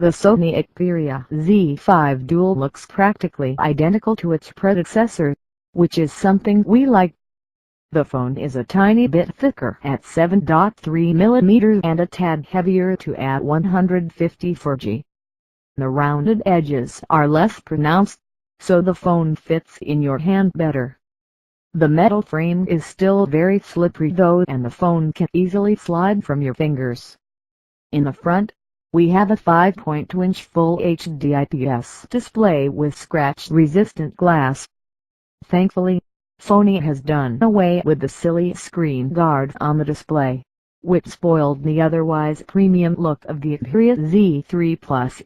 The SONY XPERIA Z5 Dual looks practically identical to its predecessor, which is something we like. The phone is a tiny bit thicker at 7.3mm and a tad heavier at 154G. The rounded edges are less pronounced, so the phone fits in your hand better. The metal frame is still very slippery though, and the phone can easily slide from your fingers. In the front, we have a 5.2-inch Full HD IPS display with scratch-resistant glass. Thankfully, SONY has done away with the silly screen guard on the display, which spoiled the otherwise premium look of the XPERIA Z3 Plus.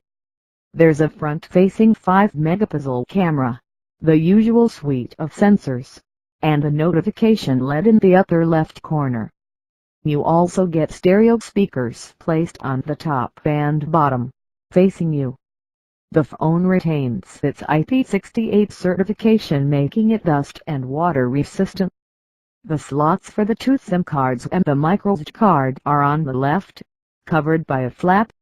There's a front-facing 5-megapixel camera, the usual suite of sensors, and a notification LED in the upper left corner. You also get stereo speakers placed on the top and bottom, facing you. The phone retains its IP68 certification, making it dust and water resistant. The slots for the two SIM cards and the microSD card are on the left, covered by a flap.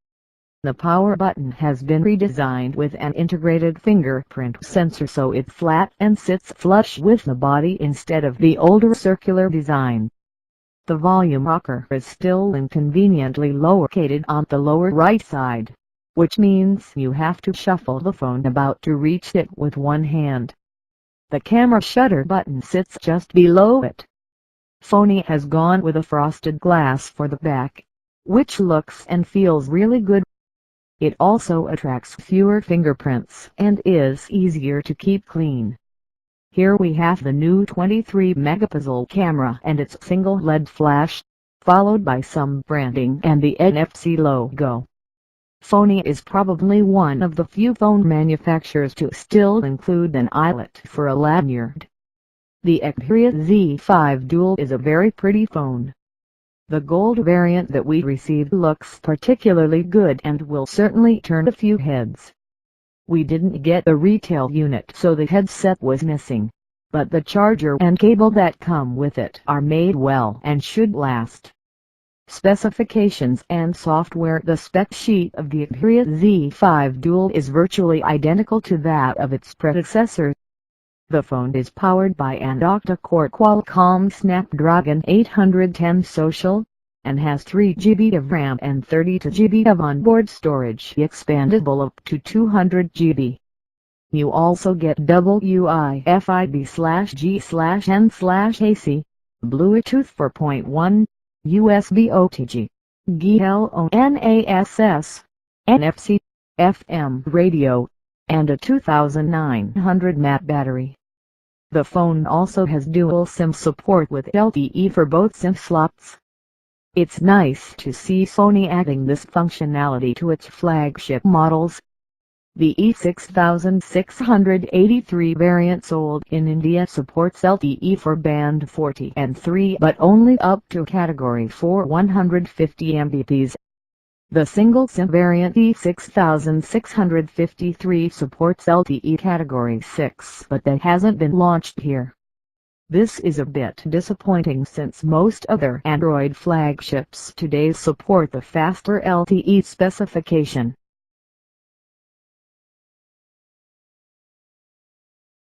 The power button has been redesigned with an integrated fingerprint sensor, so it's flat and sits flush with the body instead of the older circular design. The volume rocker is still inconveniently located on the lower right side, which means you have to shuffle the phone about to reach it with one hand. The camera shutter button sits just below it. SONY has gone with a frosted glass for the back, which looks and feels really good. It also attracts fewer fingerprints and is easier to keep clean. Here we have the new 23-megapixel camera and its single LED flash, followed by some branding and the NFC logo. SONY is probably one of the few phone manufacturers to still include an eyelet for a lanyard. The XPERIA Z5 Dual is a very pretty phone. The gold variant that we received looks particularly good and will certainly turn a few heads. We didn't get the retail unit, so the headset was missing, but the charger and cable that come with it are made well and should last. Specifications and software. The spec sheet of the XPERIA Z5 Dual is virtually identical to that of its predecessor. The phone is powered by an octa-core Qualcomm Snapdragon 810 Social, and has 3GB of RAM and 32GB of onboard storage, expandable up to 200GB. You also get WiFi/G/N/AC, Bluetooth 4.1, USB OTG, GLONASS, NFC, FM radio, and a 2900 mAh battery. The phone also has dual SIM support with LTE for both SIM slots. It's nice to see SONY adding this functionality to its flagship models. The E6683 variant sold in India supports LTE for band 40 and 3, but only up to category 4 150 Mbps. The single SIM variant E6653 supports LTE category 6, but that hasn't been launched here. This is a bit disappointing since most other Android flagships today support the faster LTE specification.